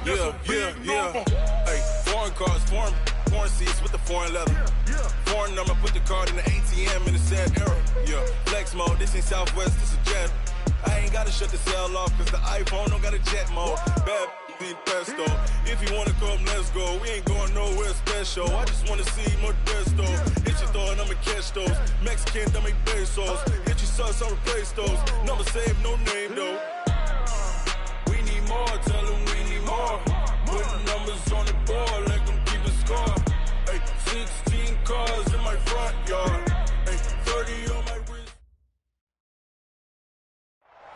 Hey, foreign cars, foreign seats with the foreign leather. Foreign number, put the card in the ATM in the sad era. Yeah, flex mode, this ain't Southwest, this a jet. I ain't gotta shut the cell off, cause the iPhone don't got a jet mode. Bad be pesto. If you wanna come, let's go. We ain't going nowhere special. I just wanna see Modesto. Hit your thought, I'ma catch those. Mexican, I make pesos. Hit your sus, I'll replace those. Number saved, no name though. We need more, tell them we need more. Putting numbers on the board, let them keep a score. Hey, 16 cars in my front yard. Hey, 30 on my wrist.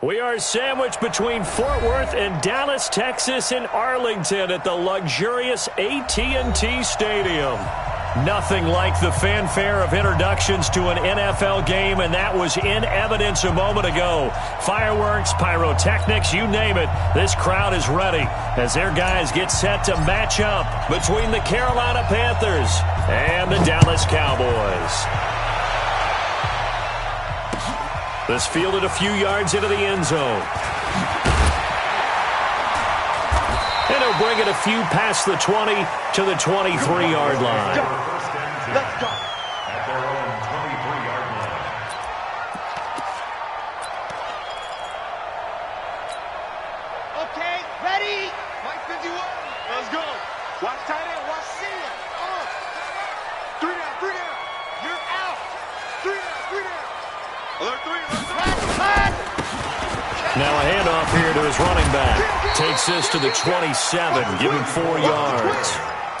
We are sandwiched between Fort Worth and Dallas, Texas, and Arlington at the luxurious AT&T Stadium. Nothing like the fanfare of introductions to an NFL game, and that was in evidence a moment ago. Fireworks, pyrotechnics, you name it. This crowd is ready as their guys get set to match up between the Carolina Panthers and the Dallas Cowboys. This fielded a few yards into the end zone. And he'll bring it a few past the 20 to the 23-yard line. Let's go. At their own 23-yard line. Okay, ready? Mike 51. Let's go. Watch tight end. Watch ceiling. Three down. You're out. Three down. Alert three. Now a handoff here to his running back. Takes this to the 27. Give him 4 yards.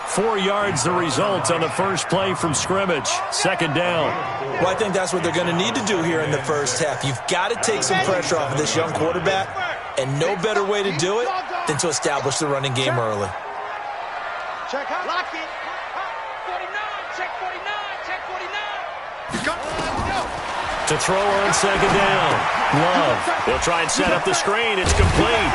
4 yards the result on the first play from scrimmage. Second down. Well, I think that's what they're going to need to do here in the first half. You've got to take some pressure off of this young quarterback, and no better way to do it than to establish the running game early. Check out. Lock it. 49. Check 49. Check 49. To throw on second down. Love. They'll try and set up the screen. It's complete.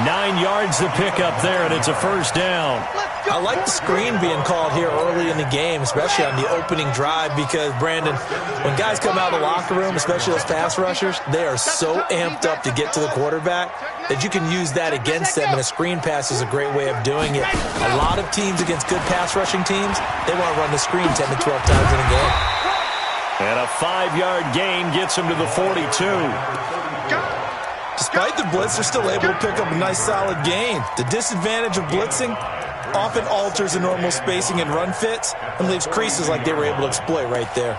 9 yards to pick up there, and it's a first down. I like the screen being called here early in the game, especially on the opening drive, because, Brandon, when guys come out of the locker room, especially those pass rushers, they are so amped up to get to the quarterback that you can use that against them, and a screen pass is a great way of doing it. A lot of teams against good pass rushing teams, they want to run the screen 10 to 12 times in a game. And a 5-yard gain gets him to the 42. Despite the blitz, they're still able to pick up a nice, solid gain. The disadvantage of blitzing often alters the normal spacing and run fits and leaves creases like they were able to exploit right there.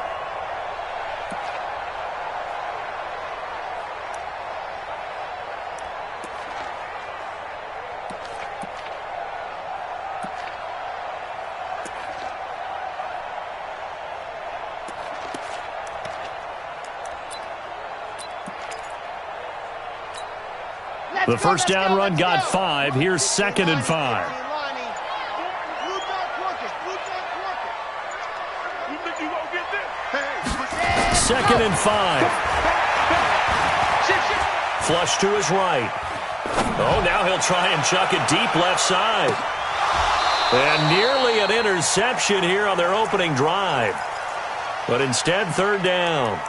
The first down run got 5. Here's 2nd and 5. Second and 5. Flush to his right. Oh, now he'll try and chuck it deep left side. And nearly an interception here on their opening drive. But instead, third down.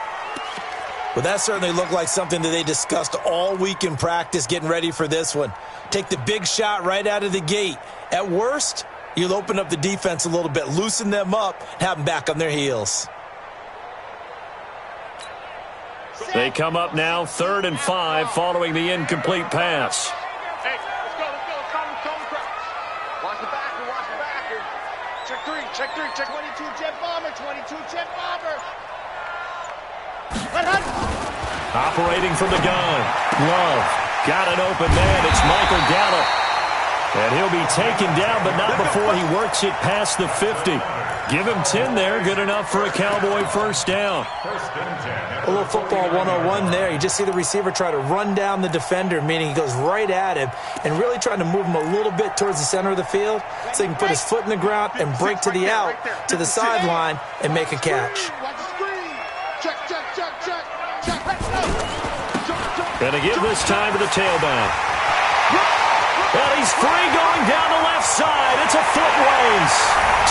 Well, that certainly looked like something that they discussed all week in practice getting ready for this one. Take the big shot right out of the gate. At worst, you'll open up the defense a little bit, loosen them up, have them back on their heels. They come up now 3rd and 5 following the incomplete pass. Hey, let's go. Watch the backer. Check 3. 22 jet bomber. Operating from the gun. Love. Got an open man. It's Michael Gallup. And he'll be taken down, but not before he works it past the 50. Give him 10 there. Good enough for a Cowboy first down. A little football 101 there. You just see the receiver try to run down the defender, meaning he goes right at him and really trying to move him a little bit towards the center of the field so he can put his foot in the ground and break to the out, to the sideline, and make a catch. Gonna give this time to the tailback. And he's free going down the left side. It's a foot race.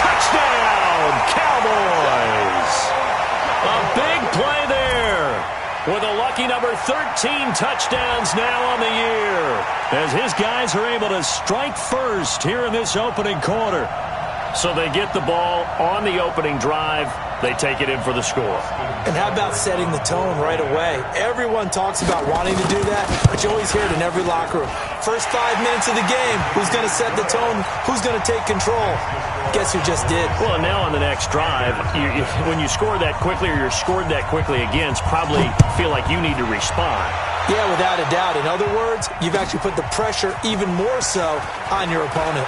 Touchdown, Cowboys. A big play there with a lucky number 13 touchdowns now on the year. as his guys are able to strike first here in this opening quarter. So they get the ball on the opening drive. They take it in for the score. And how about setting the tone right away? Everyone talks about wanting to do that, but you always hear it in every locker room. First 5 minutes of the game, who's going to set the tone? Who's going to take control? Guess who just did? Well, now on the next drive, when you score that quickly or you're scored that quickly again, probably feel like you need to respond. Yeah, without a doubt. In other words, you've actually put the pressure even more so on your opponent.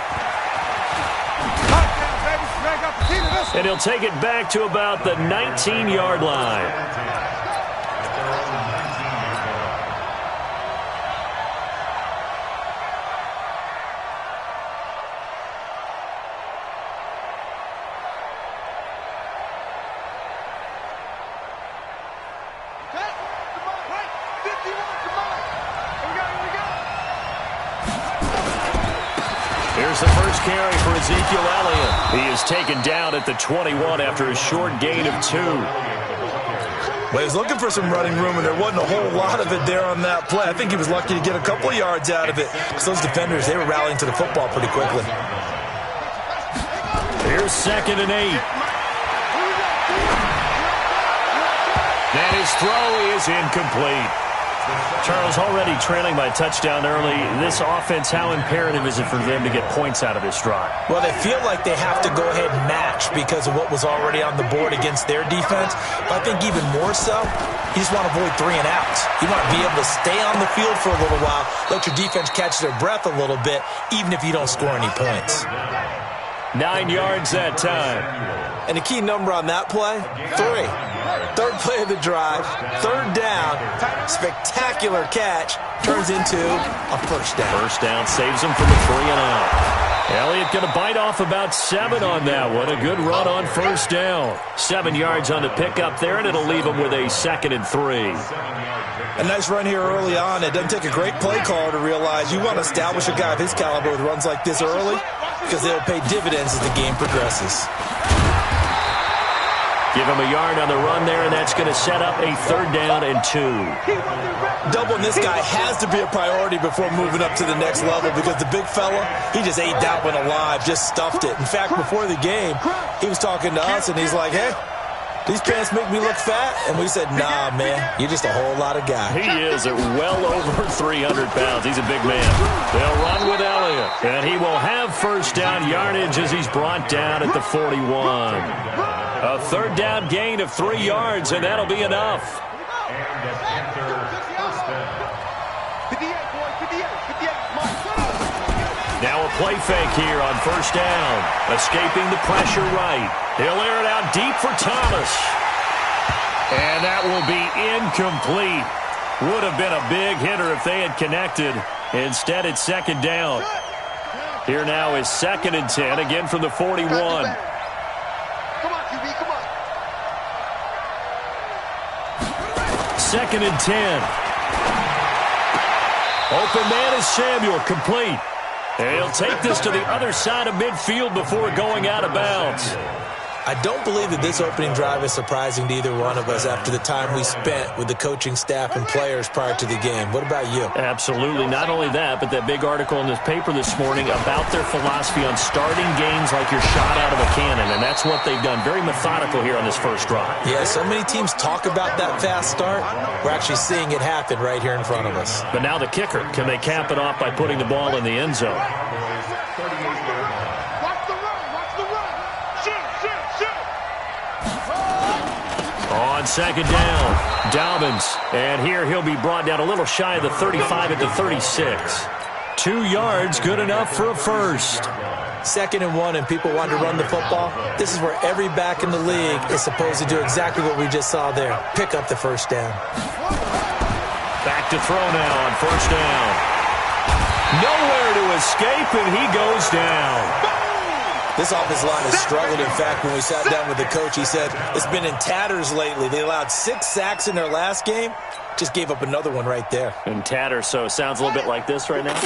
And he'll take it back to about the 19-yard line. Here's the first carry for Ezekiel Elliott. He is taken down at the 21 after a short gain of 2. Well, he was looking for some running room, and there wasn't a whole lot of it there on that play. I think he was lucky to get a couple of yards out of it, because those defenders, they were rallying to the football pretty quickly. Here's 2nd and 8. And his throw is incomplete. Charles, already trailing by a touchdown early. This offense, how imperative is it for them to get points out of this drive? Well, they feel like they have to go ahead and match because of what was already on the board against their defense. But I think even more so, you just want to avoid 3 and outs. You want to be able to stay on the field for a little while, let your defense catch their breath a little bit, even if you don't score any points. 9 yards that time. And the key number on that play, 3. Third play of the drive, 3rd down, spectacular catch, turns into a first down. First down saves him from a 3 and out. Elliott going to bite off about 7 on that one. A good run on first down. 7 yards on the pickup there, and it'll leave him with a 2nd and 3. A nice run here early on. It doesn't take a great play caller to realize you want to establish a guy of his caliber with runs like this early, because they'll pay dividends as the game progresses. Give him a yard on the run there, and that's going to set up a 3rd down and 2. Doubling this guy has to be a priority before moving up to the next level, because the big fella, he just ate that one alive, just stuffed it. In fact, before the game, he was talking to us, and he's like, hey, these pants make me look fat? And we said, nah, man, you're just a whole lot of guy. He is at well over 300 pounds. He's a big man. They'll run with Elliott, and he will have first down yardage as he's brought down at the 41. A 3rd down gain of 3 yards, and that'll be enough. Now a play fake here on first down. Escaping the pressure right. He'll air it out deep for Thomas. And that will be incomplete. Would have been a big hitter if they had connected. Instead, it's 2nd down. Here now is 2nd and 10, again from the 41. Come on, QB, come on. 2nd and 10. Open man is Samuel, complete. And he'll take this to the other side of midfield before going out of bounds. I don't believe that this opening drive is surprising to either one of us after the time we spent with the coaching staff and players prior to the game. What about you? Absolutely. Not only that, but that big article in this paper this morning about their philosophy on starting games like you're shot out of a cannon, and that's what they've done. Very methodical here on this first drive. Yeah, so many teams talk about that fast start. We're actually seeing it happen right here in front of us. But now the kicker. Can they cap it off by putting the ball in the end zone? On 2nd down, Dobbins. And here he'll be brought down a little shy of the 35 at the 36. 2 yards, good enough for a first. 2nd and 1, and people want to run the football. This is where every back in the league is supposed to do exactly what we just saw there. Pick up the first down. Back to throw now on first down. Nowhere to escape, and he goes down. This offensive line has struggled. In fact, when we sat down with the coach, he said it's been in tatters lately. They allowed 6 sacks in their last game. Just gave up another one right there. In tatters, so it sounds a little bit like this right now?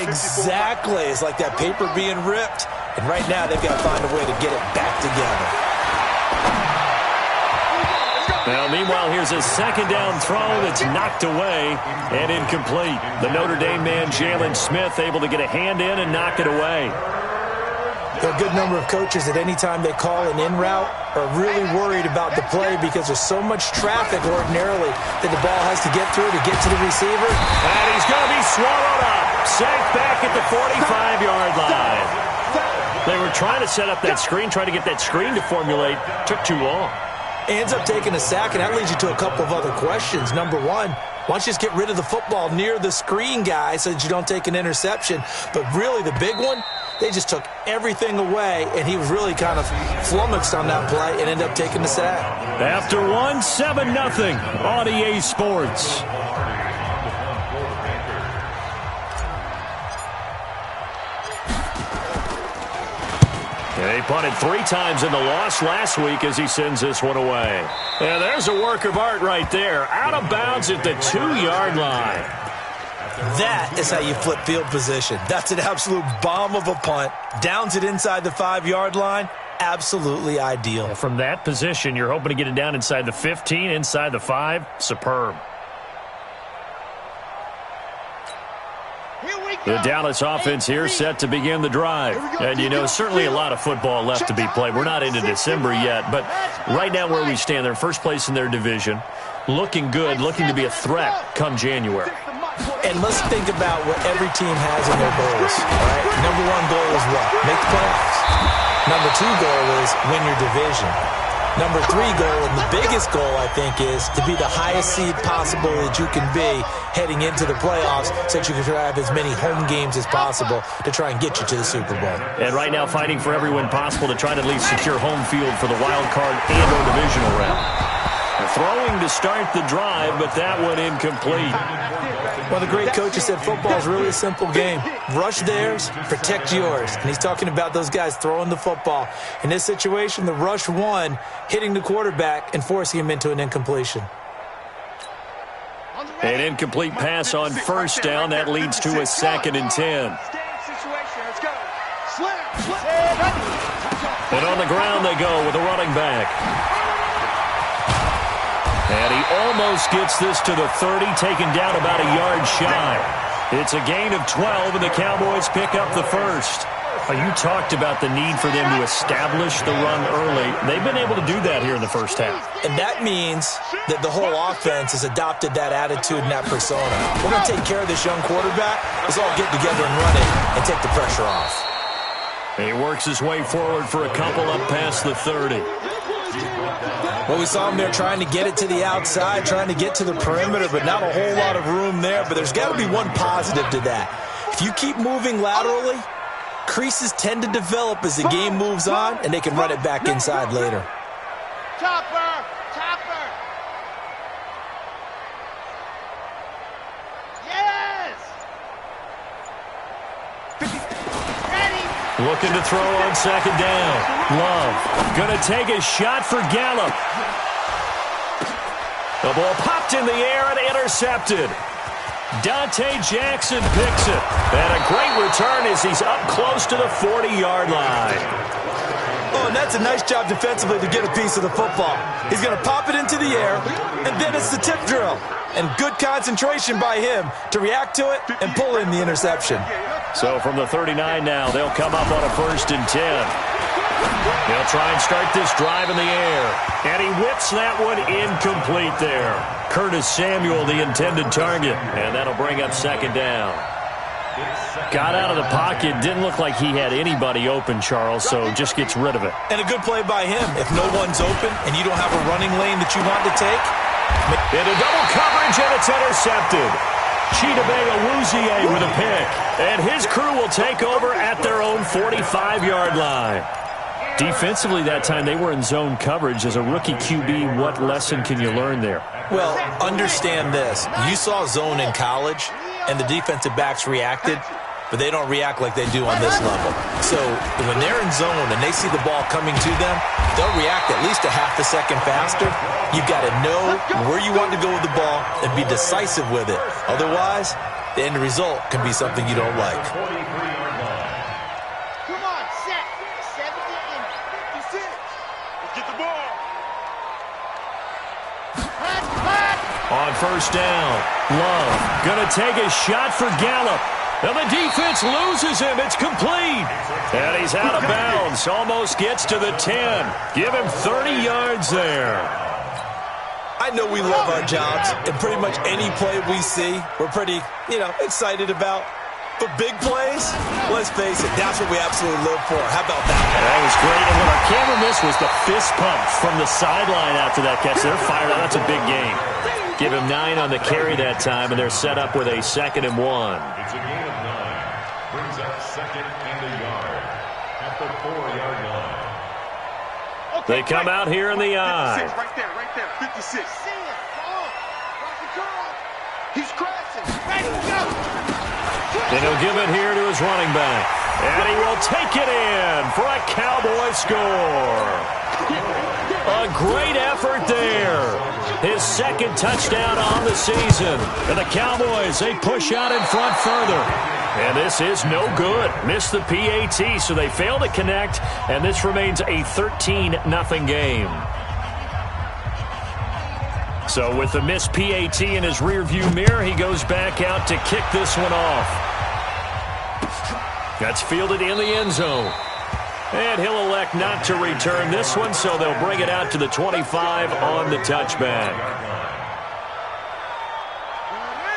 Exactly. It's like that paper being ripped. And right now, they've got to find a way to get it back together. Now, meanwhile, here's a second down throw that's knocked away and incomplete. The Notre Dame man, Jalen Smith, able to get a hand in and knock it away. There are a good number of coaches that any time they call an in route are really worried about the play because there's so much traffic ordinarily that the ball has to get through to get to the receiver. And he's going to be swallowed up. Safe back at the 45-yard line. They were trying to set up that screen, trying to get that screen to formulate. Took too long. Ends up taking a sack, and that leads you to a couple of other questions. Number one, why don't you just get rid of the football near the screen guy so that you don't take an interception? But really the big one, they just took everything away, and he was really kind of flummoxed on that play and ended up taking the sack. After one, 7-0 on EA Sports. And he punted 3 times in the loss last week as he sends this one away. And there's a work of art right there. Out of bounds at the 2-yard line. That is how you flip field position. That's an absolute bomb of a punt. Downs it inside the 5-yard line. Absolutely ideal. From that position, you're hoping to get it down inside the 15, inside the 5. Superb. The Dallas offense here set to begin the drive. And, you know, certainly a lot of football left to be played. We're not into December yet, but right now where we stand, they're first place in their division, looking good, looking to be a threat come January. And let's think about what every team has in their goals. All right? Number 1 goal is what? Make the playoffs. Number 2 goal is win your division. Number 3 goal, and the biggest goal, I think, is to be the highest seed possible that you can be heading into the playoffs so that you can try to have as many home games as possible to try and get you to the Super Bowl. And right now fighting for every win possible to try to at least secure home field for the wild card and or divisional round. Throwing to start the drive, but that one incomplete. Well, the great coach has said football is really a simple game. Rush theirs, protect yours. And he's talking about those guys throwing the football. In this situation, the rush won, hitting the quarterback and forcing him into an incompletion. An incomplete pass on first down. That leads to a 2nd and 10. And on the ground they go with a running back. And he almost gets this to the 30, taken down about a yard shy. It's a gain of 12, and the Cowboys pick up the first. You talked about the need for them to establish the run early. They've been able to do that here in the first half. And that means that the whole offense has adopted that attitude and that persona. We're going to take care of this young quarterback. Let's all get together and run it and take the pressure off. He works his way forward for a couple up past the 30. Well, we saw him there trying to get it to the outside, trying to get to the perimeter, but not a whole lot of room there. But there's got to be one positive to that. If you keep moving laterally, creases tend to develop as the game moves on, and they can run it back inside later. Chopper! Yes! Ready! Looking to throw on 2nd down. Love going to take a shot for Gallup. The ball popped in the air and intercepted. Dante Jackson picks it. And a great return as he's up close to the 40-yard line. Oh, and that's a nice job defensively to get a piece of the football. He's going to pop it into the air, and then it's the tip drill. And good concentration by him to react to it and pull in the interception. So from the 39 now, they'll come up on a 1st and 10. They'll try and start this drive in the air. And he whips that one incomplete there. Curtis Samuel, the intended target. And that'll bring up 2nd down. Got out of the pocket. Didn't look like he had anybody open, Charles, so just gets rid of it. And a good play by him. If no one's open and you don't have a running lane that you want to take. Into double coverage, and it's intercepted. Chidobe Awuzie with a pick. And his crew will take over at their own 45-yard line. Defensively that time, they were in zone coverage. As a rookie QB, what lesson can you learn there? Well, understand this. You saw zone in college, and the defensive backs reacted, but they don't react like they do on this level. So when they're in zone and they see the ball coming to them, they'll react at least a half a second faster. You've got to know where you want to go with the ball and be decisive with it. Otherwise, the end result can be something you don't like. Come on, set. 70 and 56. Let's get the ball. On first down, Love going to take a shot for Gallup. And the defense loses him. It's complete. And he's out of bounds. Almost gets to the 10. Give him 30 yards there. I know we love our jobs, and pretty much any play we see, we're pretty, excited about. But big plays, let's face it, that's what we absolutely live for. How about that? That was great. And what our camera missed was the fist pump from the sideline after that catch. They're fired up. That's a big game. Give him 9 on the carry that time, and they're set up with a 2nd and 1. It's a gain of 9. Brings up 2nd and a yard at the 4-yard line. Okay, they come out here in the eye. 56, right there, 56. See it, come on, rock the curl. He's crashing, ready to go. And he'll give it here to his running back. And he will take it in for a Cowboy score. A great effort there. His 2nd touchdown on the season. And the Cowboys, they push out in front further. And this is no good. Missed the PAT, so they fail to connect. And this remains a 13-0 game. So with the missed PAT in his rearview mirror, he goes back out to kick this one off. That's fielded in the end zone. And he'll elect not to return this one, so they'll bring it out to the 25 on the touchback.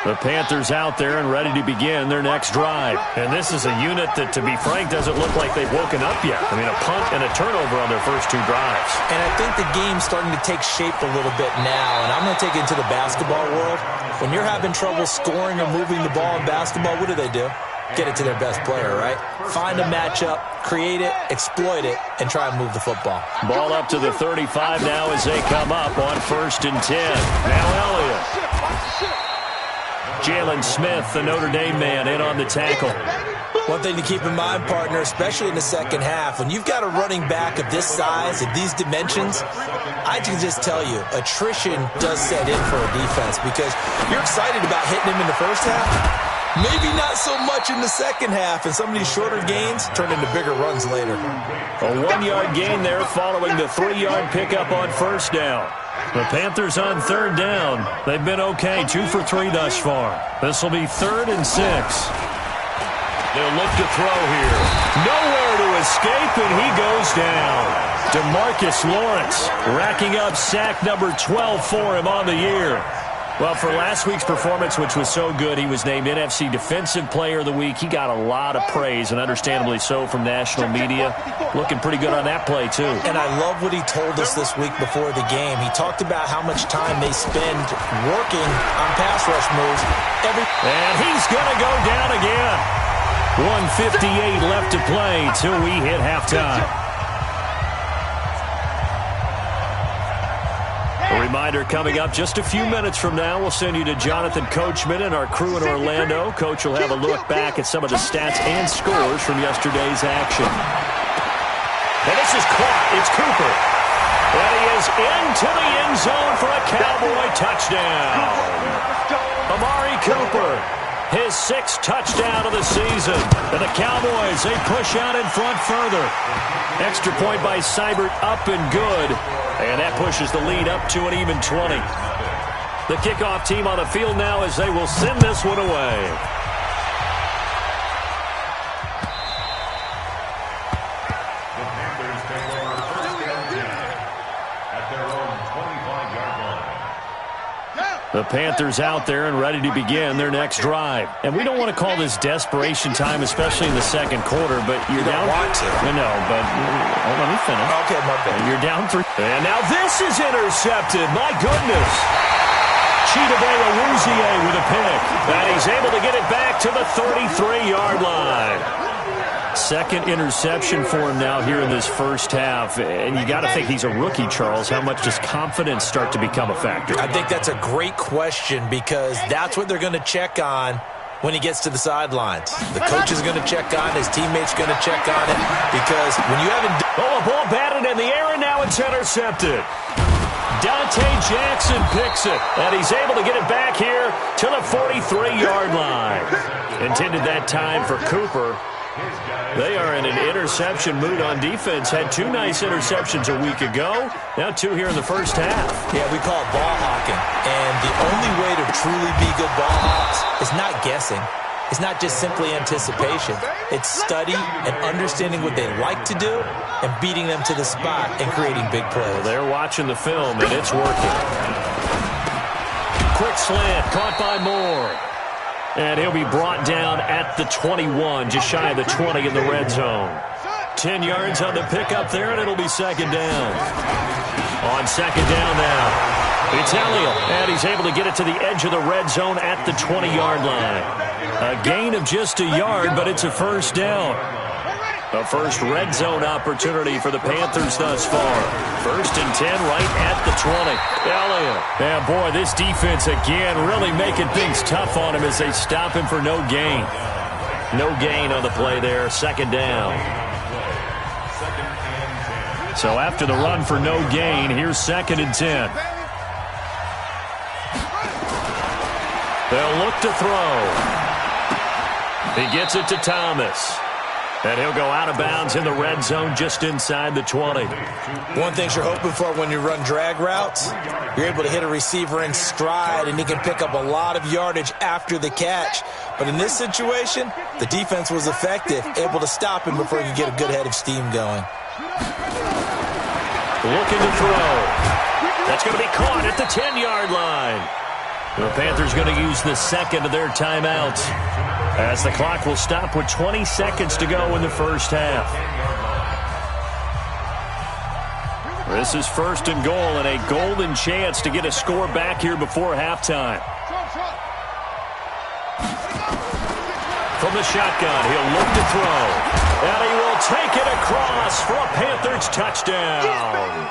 The Panthers out there and ready to begin their next drive. And this is a unit that, to be frank, doesn't look like they've woken up yet. I mean, a punt and a turnover on their first 2 drives. And I think the game's starting to take shape a little bit now. And I'm going to take it into the basketball world. When you're having trouble scoring or moving the ball in basketball, what do? Get it to their best player, right? Find a matchup, create it, exploit it, and try and move the football. Ball up to the 35 now as they come up on 1st and 10. Now Elliott. Jalen Smith, the Notre Dame man, in on the tackle. One thing to keep in mind, partner, especially in the second half, when you've got a running back of this size, of these dimensions, I can just tell you, attrition does set in for a defense because you're excited about hitting him in the first half. Maybe not so much in the second half, and some of these shorter gains turn into bigger runs later. A 1-yard gain there following the 3-yard pickup on first down. The Panthers on 3rd down. They've been okay, 2 for 3 thus far. This will be 3rd and 6. They'll look to throw here. Nowhere to escape, and he goes down. DeMarcus Lawrence racking up sack number 12 for him on the year. Well, for last week's performance, which was so good, he was named NFC Defensive Player of the Week. He got a lot of praise, and understandably so, from national media. Looking pretty good on that play, too. And I love what he told us this week before the game. He talked about how much time they spend working on pass rush moves. And he's going to go down again. 1:58 left to play till we hit halftime. A reminder coming up just a few minutes from now, we'll send you to Jonathan Coachman and our crew in Orlando. Coach will have a look back at some of the stats and scores from yesterday's action. And this is caught. It's Cooper. And he is into the end zone for a Cowboy touchdown. Amari Cooper, his 6th touchdown of the season. And the Cowboys, they push out in front further. Extra point by Seibert, up and good. And that pushes the lead up to an even 20. The kickoff team on the field now as they will send this one away. The Panthers take over 1st and 10 at their own 25-yard line. The Panthers out there and ready to begin their next drive. And we don't want to call this desperation time, especially in the second quarter, but you're down. You don't want to. No, but let me finish. Okay, my bad. You're down 3. And now this is intercepted. My goodness. Chidobe Awuzie with a pick. And he's able to get it back to the 33-yard line. 2nd interception for him now here in this first half. And you got to think he's a rookie, Charles. How much does confidence start to become a factor? I think that's a great question because that's what they're going to check on when he gets to the sidelines. The coach is going to check on, his teammates going to check on it because when you haven't... Oh, a ball batted in the air, and now it's intercepted. Dante Jackson picks it, and he's able to get it back here to the 43-yard line. Intended that time for Cooper. They are in an interception mood on defense. Had 2 nice interceptions a week ago. Now 2 here in the first half. Yeah, we call it ball hawking. And the only way to truly be good ball hawks is not guessing. It's not just simply anticipation. It's study and understanding what they like to do and beating them to the spot and creating big plays. Well, they're watching the film, and it's working. Quick slant, caught by Moore. And he'll be brought down at the 21, just shy of the 20 in the red zone. 10 yards on the pickup there, and it'll be second down. On second down now, it's Elliott, and he's able to get it to the edge of the red zone at the 20-yard line. A gain of just a yard, but it's a first down. A first red zone opportunity for the Panthers thus far. 1st and 10 right at the 20. Elliott. Yeah, boy, this defense again really making things tough on him as they stop him for no gain. No gain on the play there. Second down. So after the run for no gain, here's 2nd and 10. They'll look to throw. He gets it to Thomas. And he'll go out of bounds in the red zone just inside the 20. One thing you're hoping for when you run drag routes, you're able to hit a receiver in stride, and he can pick up a lot of yardage after the catch. But in this situation, the defense was effective, able to stop him before he could get a good head of steam going. Looking to throw. That's going to be caught at the 10-yard line. The Panthers going to use the second of their timeouts, as the clock will stop with 20 seconds to go in the first half. This is 1st and goal and a golden chance to get a score back here before halftime. From the shotgun, he'll look to throw. And he will take it across for a Panthers touchdown.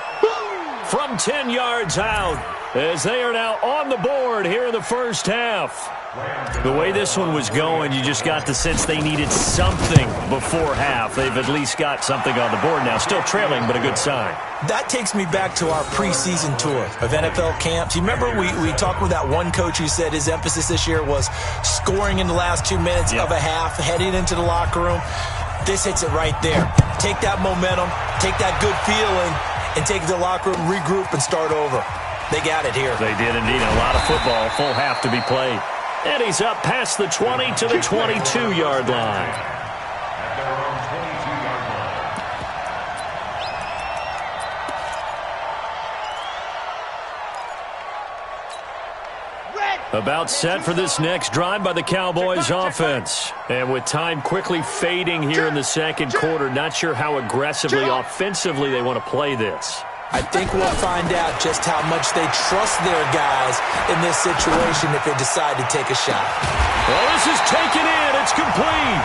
From 10 yards out, as they are now on the board here in the first half. The way this one was going, you just got the sense they needed something before half. They've at least got something on the board now. Still trailing, but a good sign. That takes me back to our preseason tour of NFL camps. You remember we talked with that one coach who said his emphasis this year was scoring in the last 2 minutes of a half, heading into the locker room. This hits it right there. Take that momentum, take that good feeling, and take it to the locker room, regroup, and start over. They got it here. They did indeed. A lot of football, full half to be played. And he's up past the 20 to the 22-yard line. At their own 22-yard line. About set for this next drive by the Cowboys offense. And with time quickly fading here in the second quarter, not sure how aggressively, offensively they want to play this. I think we'll find out just how much they trust their guys in this situation if they decide to take a shot. Well, this is taken in. It's complete.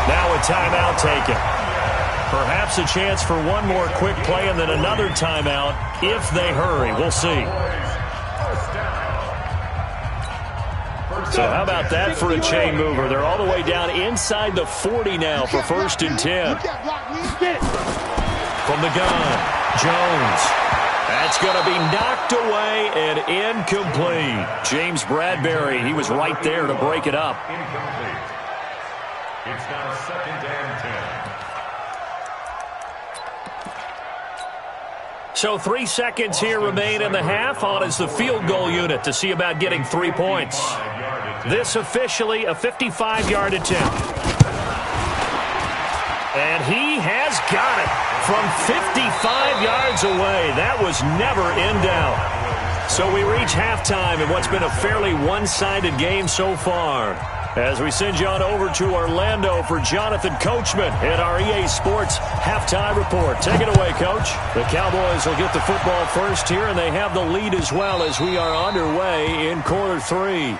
Now a timeout taken. Perhaps a chance for one more quick play and then another timeout if they hurry. We'll see. So how about that for a chain mover? They're all the way down inside the 40 now for 1st and 10. From the gun, Jones. That's going to be knocked away and incomplete. James Bradbury, he was right there to break it up. Incomplete. It's now 2nd and 10. So 3 seconds here remain in the half. On is the field goal unit to see about getting 3 points. This officially a 55-yard attempt. And he has got it from 55 yards away. That was never in doubt. So we reach halftime in what's been a fairly one-sided game so far. As we send you on over to Orlando for Jonathan Coachman at our EA Sports Halftime Report. Take it away, Coach. The Cowboys will get the football first here, and they have the lead as well as we are underway in quarter 3.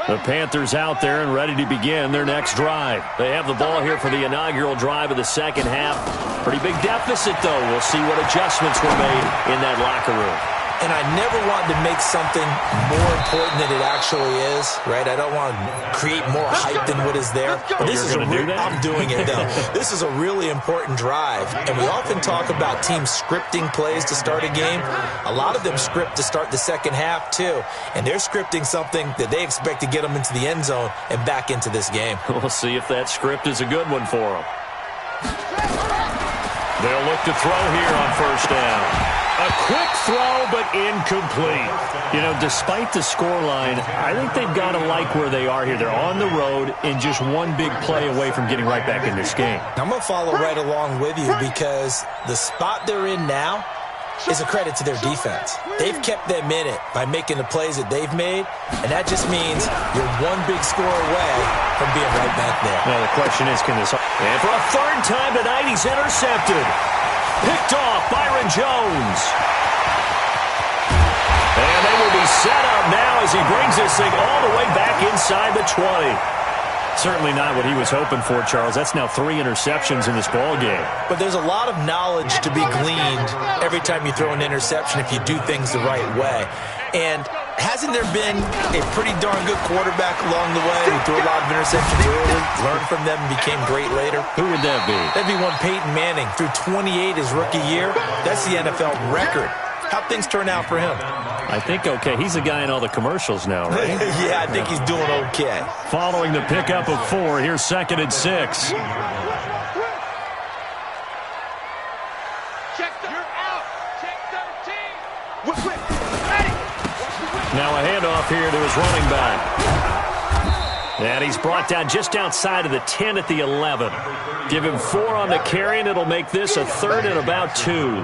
The Panthers out there and ready to begin their next drive. They have the ball here for the inaugural drive of the second half. Pretty big deficit, though. We'll see what adjustments were made in that locker room. And I never want to make something more important than it actually is, right? I don't want to create more hype than what is there. But this is I'm doing it, though. This is a really important drive. And we often talk about teams scripting plays to start a game. A lot of them script to start the second half, too. And they're scripting something that they expect to get them into the end zone and back into this game. We'll see if that script is a good one for them. They'll look to throw here on first down. A quick throw, but incomplete. You know, despite the scoreline, I think they've got to like where they are here. They're on the road and just one big play away from getting right back in this game. I'm going to follow right along with you because the spot they're in now is a credit to their defense. They've kept them in it by making the plays that they've made, and that just means you're one big score away from being right back there. Now, the question is, can this... And for a third time tonight, he's intercepted. Picked off Byron Jones. And they will be set up now as he brings this thing all the way back inside the 20. Certainly not what he was hoping for, Charles. That's now 3 interceptions in this ball game. But there's a lot of knowledge to be gleaned every time you throw an interception if you do things the right way. And hasn't there been a pretty darn good quarterback along the way who threw a lot of interceptions early, learned from them, and became great later? Who would that be? That'd be one Peyton Manning. Threw 28 his rookie year. That's the NFL record. How'd things turn out for him? I think okay. He's the guy in all the commercials now, right? Yeah, I think he's doing okay. Following the pickup of 4, here's 2nd and 6. Now a handoff here to his running back. And he's brought down just outside of the 10 at the 11. Give him 4 on the carry, and it'll make this a 3rd and about 2.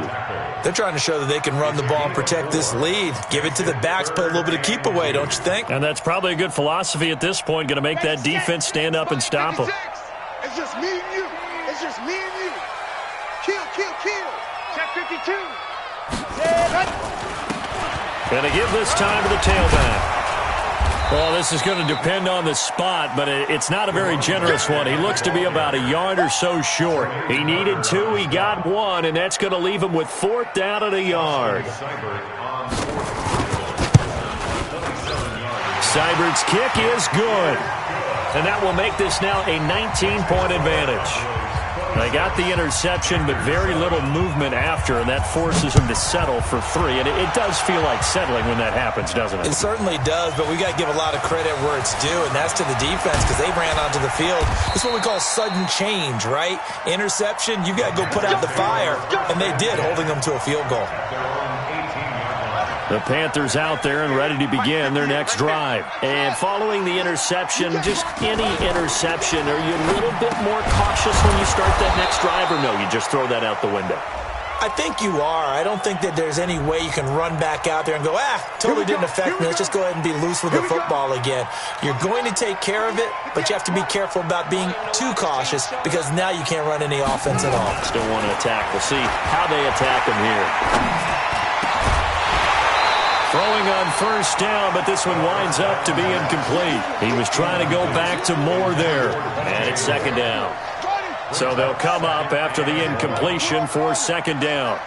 They're trying to show that they can run the ball and protect this lead. Give it to the backs, play a little bit of keep away, don't you think? And that's probably a good philosophy at this point, going to make that defense stand up and stop them. It's just me and you. It's just me and you. Kill, kill, kill. Check 52. Going to give this time to the tailback. Well, this is going to depend on the spot, but it's not a very generous one. He looks to be about a yard or so short. He needed 2, he got 1, and that's going to leave him with 4th down at a yard. Seibert's kick is good, and that will make this now a 19-point advantage. They got the interception, but very little movement after, and that forces him to settle for 3. And it does feel like settling when that happens, doesn't it? It certainly does, but we got to give a lot of credit where it's due, and that's to the defense because they ran onto the field. This is what we call sudden change, right? Interception, you got to go put out the fire, and they did, holding them to a field goal. The Panthers out there and ready to begin their next drive. And following the interception, just any interception, are you a little bit more cautious when you start that next drive, or no, you just throw that out the window? I think you are. I don't think that there's any way you can run back out there and go, totally didn't affect me. Let's just go ahead and be loose with the football again. You're going to take care of it, but you have to be careful about being too cautious because now you can't run any offense at all. Still want to attack. We'll see how they attack them here. Throwing on first down, but this one winds up to be incomplete. He was trying to go back to Moore there, and it's 2nd down. So they'll come up after the incompletion for 2nd down.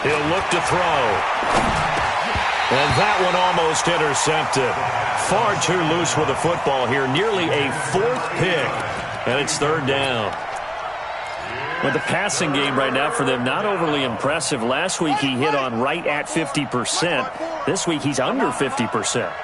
He'll look to throw. And that one almost intercepted. Far too loose with the football here. Nearly a 4th pick, and it's 3rd down. Well, the passing game right now for them, not overly impressive. Last week he hit on right at 50%. This week he's under 50%.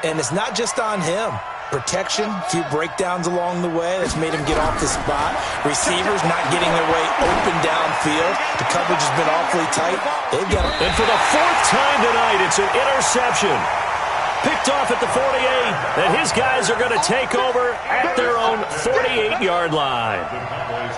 And it's not just on him. Protection, a few breakdowns along the way. That's made him get off the spot. Receivers not getting their way open downfield. The coverage has been awfully tight. They've got And for the 4th time tonight, it's an interception. Picked off at the 48, and his guys are going to take over at their own 48-yard line.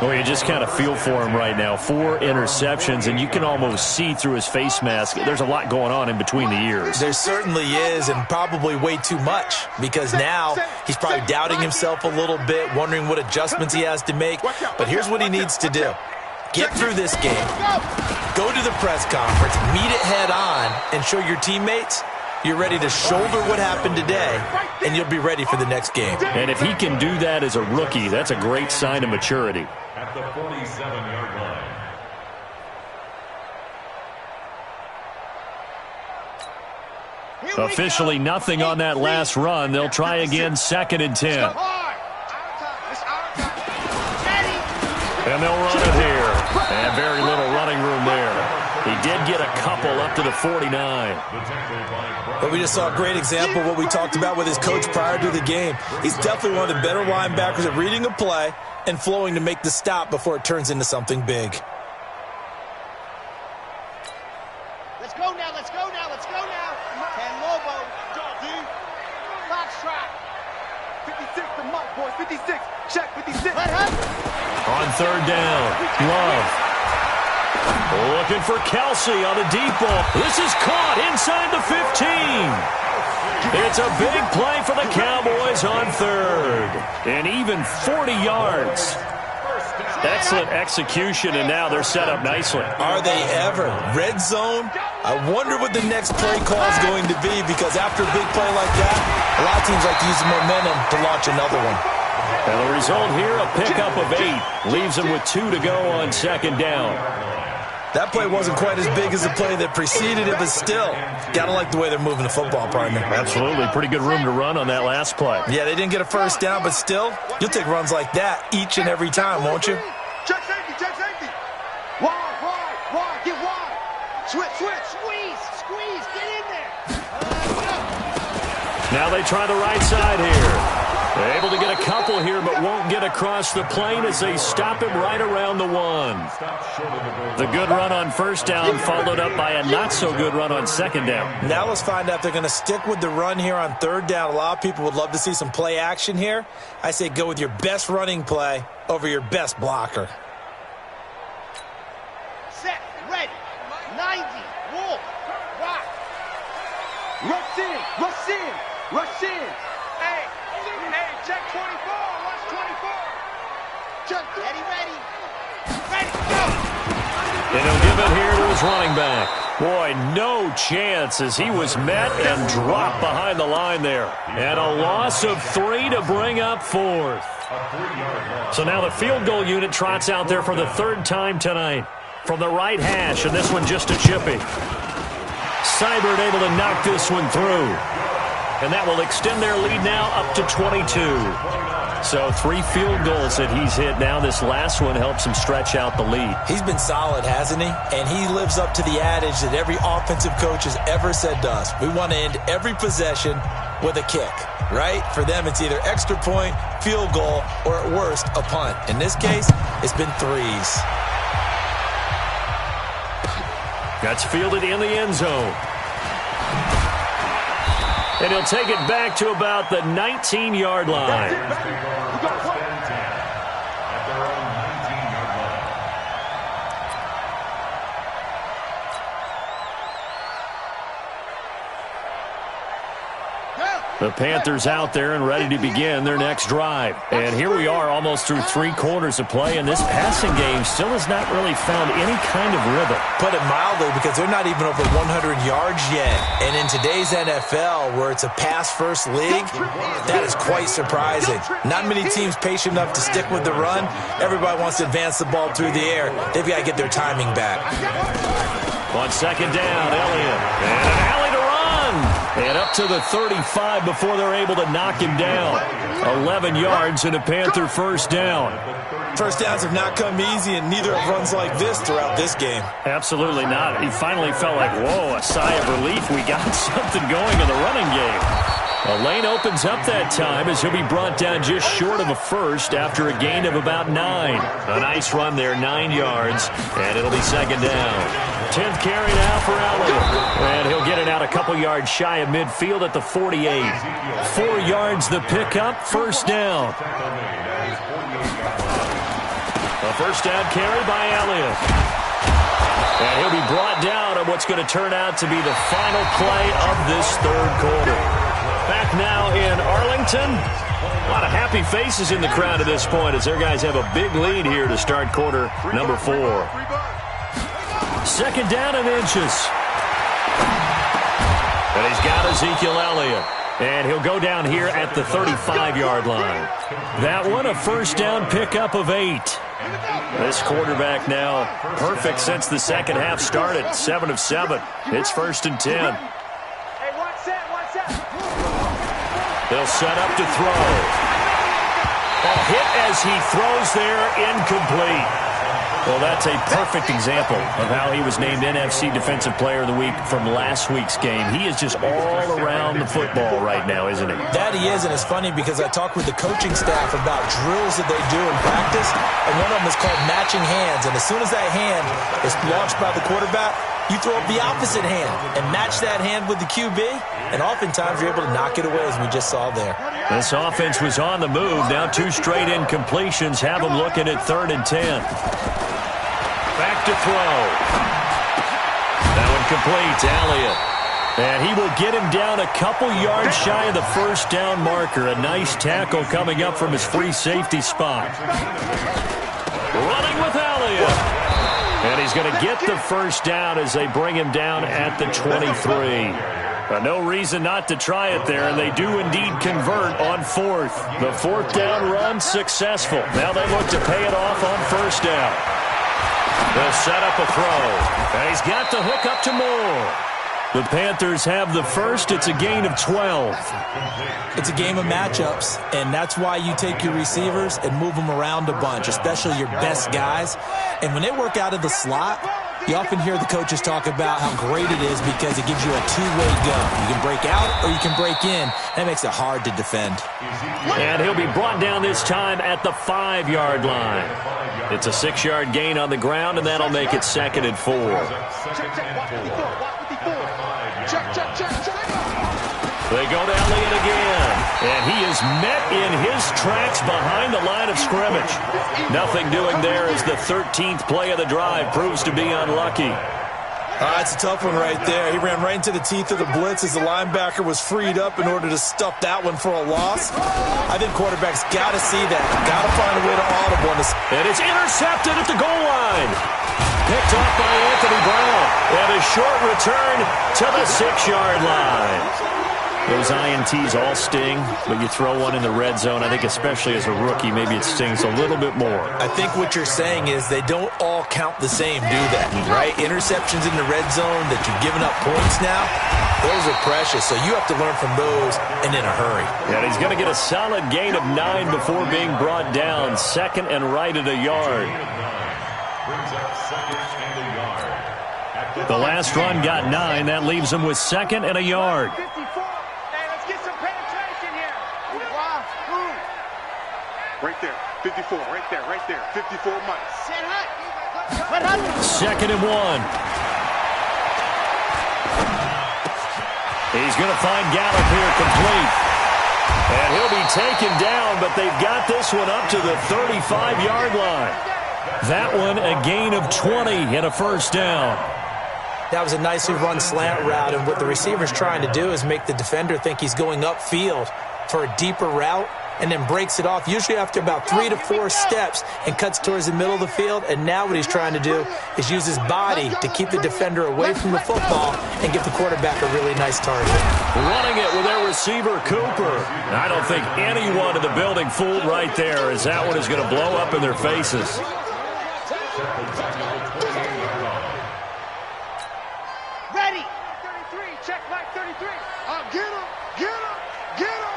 Well, you just kind of feel for him right now. 4 interceptions, and you can almost see through his face mask. There's a lot going on in between the ears. There certainly is, and probably way too much, because now he's probably doubting himself a little bit, wondering what adjustments he has to make. But here's what he needs to do. Get through this game. Go to the press conference, meet it head on, and show your teammates you're ready to shoulder what happened today, and you'll be ready for the next game. And if he can do that as a rookie, that's a great sign of maturity. At the 47-yard line. Officially nothing on that last run. They'll try again, 2nd and 10. And they'll run it here. And very little running room there. He did get a couple up to the 49. But we just saw a great example of what we talked about with his coach prior to the game. He's definitely one of the better linebackers at reading a play and flowing to make the stop before it turns into something big. Let's go now, let's go now, let's go now. 10 Lobo. Go, D. Foxtrot. 56 to Mike, boys. 56. Check, 56. On 3rd down, Love. Looking for Kelsey on a deep ball. This is caught inside the 15. It's a big play for the Cowboys on 3rd. And even 40 yards. Excellent execution, and now they're set up nicely. Are they ever? Red zone? I wonder what the next play call is going to be, because after a big play like that, a lot of teams like to use the momentum to launch another one. And the result here, a pickup of 8. Leaves them with 2 to go on 2nd down. That play wasn't quite as big as the play that preceded it, but still, gotta like the way they're moving the football, partner. Absolutely. Pretty good room to run on that last play. Yeah, they didn't get a first down, but still, you'll take runs like that each and every time, won't you? Check safety, check safety. Wide, get wide. Switch. Squeeze, get in there. Now they try the right side here. They're able to get a couple here, but won't get across the plane as they stop him right around the 1. The good run on 1st down followed up by a not-so-good run on 2nd down. Now let's find out if they're going to stick with the run here on 3rd down. A lot of people would love to see some play action here. I say go with your best running play over your best blocker. Set, ready, 90, Wolf, rock. Rush in. Hey, check 24, watch 24. Check, ready, go. And he'll give it here to his running back. Boy, no chance as he was met and dropped behind the line there. And a loss of 3 to bring up 4th. So now the field goal unit trots out there for the 3rd time tonight. From the right hash, and this one just a chippy. Seibert able to knock this one through. And that will extend their lead now up to 22. So 3 field goals that he's hit now. This last one helps him stretch out the lead. He's been solid, hasn't he? And he lives up to the adage that every offensive coach has ever said to us. We want to end every possession with a kick, right? For them, it's either extra point, field goal, or at worst, a punt. In this case, it's been 3s. That's fielded in the end zone. And he'll take it back to about the 19-yard line. The Panthers out there and ready to begin their next drive. And here we are almost through 3 quarters of play, and this passing game still has not really found any kind of rhythm. Put it mildly, because they're not even over 100 yards yet. And in today's NFL, where it's a pass-first league, that is quite surprising. Not many teams patient enough to stick with the run. Everybody wants to advance the ball through the air. They've got to get their timing back. On 2nd down, Elliott. And an alley to run. And up to the 35 before they're able to knock him down. 11 yards and a Panther first down. First downs have not come easy, and neither have runs like this throughout this game. Absolutely not. He finally felt like, whoa, a sigh of relief. We got something going in the running game. A lane opens up that time as he'll be brought down just short of a first after a gain of about 9. A nice run there, 9 yards, and it'll be 2nd down. 10th carry now for Elliott. And he'll get it out a couple yards shy of midfield at the 48. 4 yards the pickup, first down. A first down carry by Elliott. And he'll be brought down on what's going to turn out to be the final play of this 3rd quarter. Back now in Arlington. A lot of happy faces in the crowd at this point as their guys have a big lead here to start quarter number 4. 2nd down and inches. And he's got Ezekiel Elliott. And he'll go down here at the 35-yard line. That one, a first down pickup of 8. This quarterback now perfect since the second half started. 7 of 7. It's 1st and 10. Hey, watch that. They'll set up to throw. A hit as he throws there, incomplete. Well, that's a perfect example of how he was named NFC Defensive Player of the Week from last week's game. He is just all around the football right now, isn't he? That he is, and it's funny because I talked with the coaching staff about drills that they do in practice, and one of them is called matching hands. And as soon as that hand is launched by the quarterback, you throw up the opposite hand and match that hand with the QB, and oftentimes you're able to knock it away, as we just saw there. This offense was on the move. Now 2 straight incompletions have them looking at 3rd and 10. Back to throw. That one complete. Elliott. And he will get him down a couple yards shy of the first down marker. A nice tackle coming up from his free safety spot. Running with Elliott. And he's going to get the first down as they bring him down at the 23. No reason not to try it there, and they do indeed convert on 4th. The 4th down run successful. Now they look to pay it off on 1st down. They'll set up a throw. And he's got the hook up to Moore. The Panthers have the first. It's a gain of 12. It's a game of matchups, and that's why you take your receivers and move them around a bunch, especially your best guys. And when they work out of the slot, you often hear the coaches talk about how great it is because it gives you a two-way go. You can break out or you can break in. That makes it hard to defend. And he'll be brought down this time at the 5-yard line. It's a 6-yard gain on the ground, and that'll make it 2nd and 4. They go to Elliott again, and he is met in his tracks behind the line of scrimmage. Nothing doing there as the 13th play of the drive proves to be unlucky. It's a tough one right there. He ran right into the teeth of the blitz as the linebacker was freed up in order to stuff that one for a loss. I think quarterbacks got to see that. Got to find a way to audible this. And it's intercepted at the goal line. Picked off by Anthony Brown. And a short return to the 6-yard line. Those INTs all sting, but you throw one in the red zone. I think especially as a rookie, maybe it stings a little bit more. I think what you're saying is they don't all count the same, do that, right? Interceptions in the red zone that you've given up points now, those are precious. So you have to learn from those and in a hurry. And he's going to get a solid gain of 9 before being brought down. 2nd and right at a yard. The last run got 9. That leaves him with 2nd and a yard. Right there, 54, right there, 54 Mike. 2nd and 1. He's going to find Gallup here complete. And he'll be taken down, but they've got this one up to the 35-yard line. That one a gain of 20 and a first down. That was a nicely run slant route, and what the receiver's trying to do is make the defender think he's going upfield for a deeper route, and then breaks it off, usually after about 3 to 4 steps, and cuts towards the middle of the field. And now what he's trying to do is use his body to keep the defender away from the football and give the quarterback a really nice target. Running it with their receiver, Cooper. I don't think anyone in the building fooled right there, as that one is going to blow up in their faces. Ready. 33, check Mike 33. Get him, get him, get him.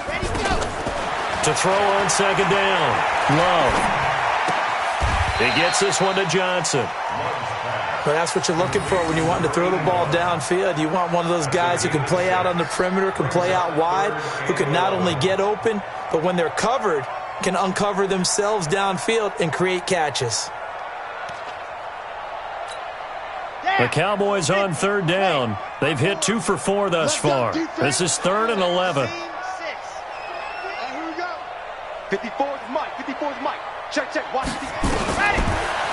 Ready, go. To throw on 2nd down. Love. He gets this one to Johnson. But that's what you're looking for when you want to throw the ball downfield. You want one of those guys who can play out on the perimeter, can play out wide, who can not only get open, but when they're covered, can uncover themselves downfield and create catches. The Cowboys on 3rd down. They've hit 2 for 4 thus far. This is 3rd and 11. Here we go. 54's Mike. 54's Mike. Check, check. Watch the ready.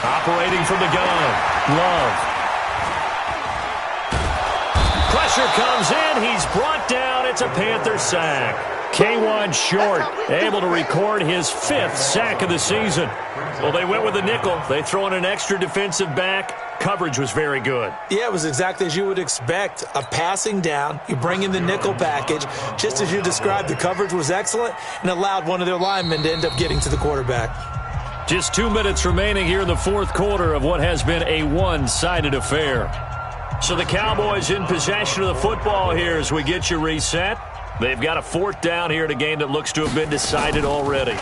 Operating from the gun. Love. Pressure comes in. He's brought down. It's a Panther sack. K1 Short able to record his 5th sack of the season. Well, they went with the nickel. They throw in an extra defensive back. Coverage was very good. Yeah, it was exactly as you would expect. A passing down, you bring in the nickel package. Just as you described, the coverage was excellent and allowed one of their linemen to end up getting to the quarterback. Just 2 minutes remaining here in the 4th quarter of what has been a one-sided affair. So the Cowboys in possession of the football here as we get you reset. They've got a 4th down here in a game that looks to have been decided already.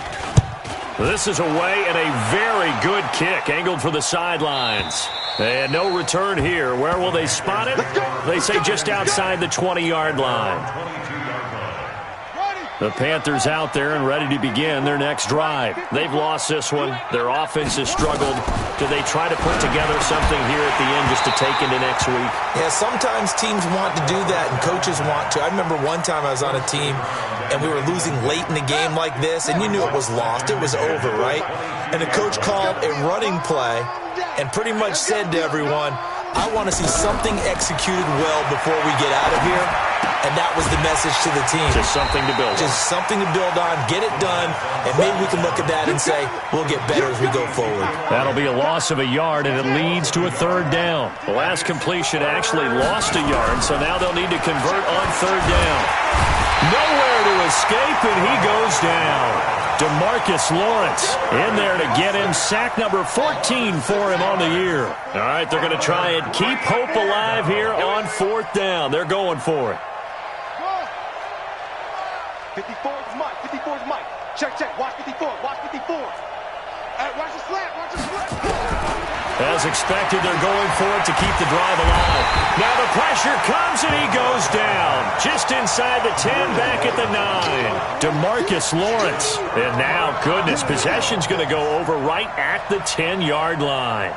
This is away and a very good kick angled for the sidelines. And no return here. Where will they spot it? They say just outside the 20-yard line. The Panthers out there and ready to begin their next drive. They've lost this one. Their offense has struggled. Do they try to put together something here at the end just to take into next week? Yeah, sometimes teams want to do that and coaches want to. I remember one time I was on a team and we were losing late in the game like this, and you knew it was lost. It was over, right? And the coach called a running play and pretty much said to everyone, I want to see something executed well before we get out of here. And that was the message to the team. Just something to build on. Just something to build on, get it done, and maybe we can look at that and say, we'll get better as we go forward. That'll be a loss of a yard, and it leads to a 3rd down. The last completion actually lost a yard, so now they'll need to convert on 3rd down. Nowhere to escape, and he goes down. DeMarcus Lawrence in there to get him. Sack number 14 for him on the year. All right, they're going to try and keep hope alive here on 4th down. They're going for it. 54 is Mike. 54 is Mike. Check, check. Watch 54. Watch 54. Watch the slant. Watch the slant. As expected, they're going for it to keep the drive alive. Now the pressure comes, and he goes down. Just inside the 10, back at the 9. DeMarcus Lawrence. And now, goodness, possession's going to go over right at the 10-yard line.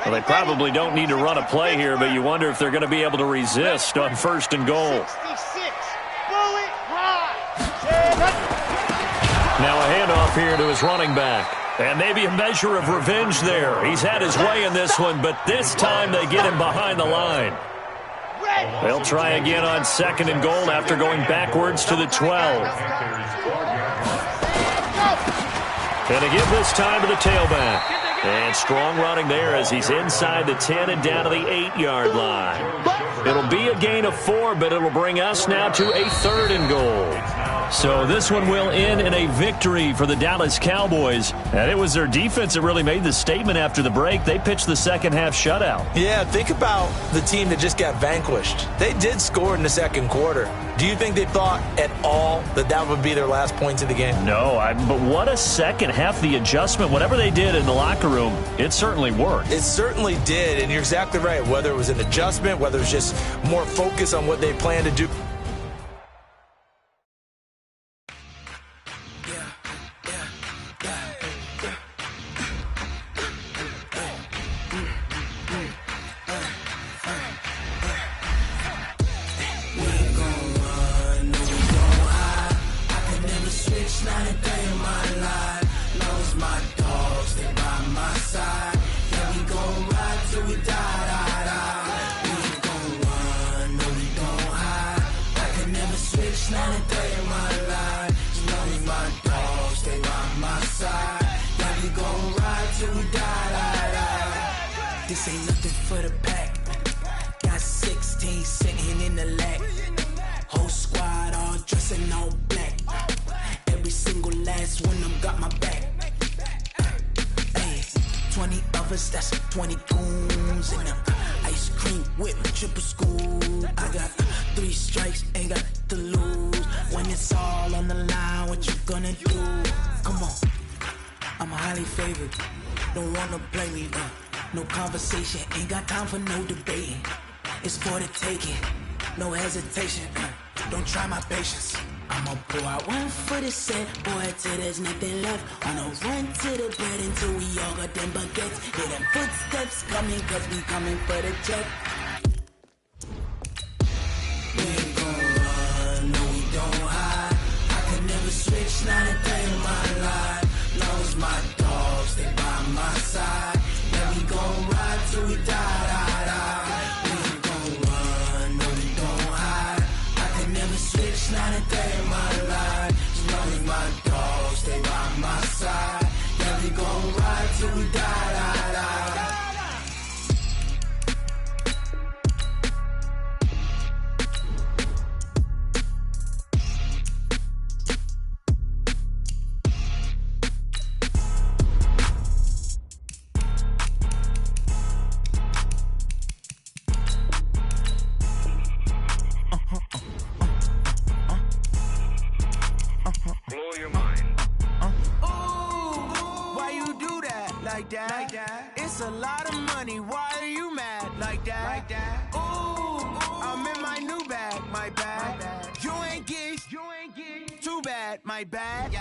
Well, they probably don't need to run a play here, but you wonder if they're going to be able to resist on 1st and goal. 66. Bullet ride. Now a handoff here to his running back. And maybe a measure of revenge there. He's had his way in this one, but this time they get him behind the line. They'll try again on 2nd and goal after going backwards to the 12. And they give this time to the tailback. And strong running there as he's inside the 10 and down to the 8-yard line. It'll be a gain of 4, but it'll bring us now to a 3rd and goal. So this one will end in a victory for the Dallas Cowboys. And it was their defense that really made the statement after the break. They pitched the second-half shutout. Yeah, think about the team that just got vanquished. They did score in the 2nd quarter. Do you think they thought at all that that would be their last points of the game? No, but what a second half. The adjustment, whatever they did in the locker room, it certainly worked. It certainly did, and you're exactly right. Whether it was an adjustment, whether it was just more focus on what they planned to do. This ain't nothing for the pack. Got 16 sitting in the lag. Whole squad all dressing all black. Every single last one of them got my back. Hey, 20 of us, that's 20 goons in them. Ice cream whip, triple school. I got 3 strikes, ain't got to lose. When it's all on the line, what you gonna do? Come on, I'm highly favored. Don't wanna play me, no conversation, ain't got time for no debating. It's for the taking, no hesitation. Don't try my patience. I'ma pour out one for the set, boy, till there's nothing left. On a run to the bread until we all got them baguettes. Hear them footsteps coming, cause we coming for the check. We ain't gon' run, no we don't hide. I can never switch, not a day in my life. Long as my dogs, they by my side. Yeah, we gon' ride till we die, die, die. We ain't gon' run, no we don't hide. I can never switch, not a day in my life. As long as my dogs stay by my side. Yeah, we gon' ride till we die, die, die. like that. It's a lot of money, why are you mad like that? Ooh, I'm in my new bag, my bad. You ain't get too bad, my bad.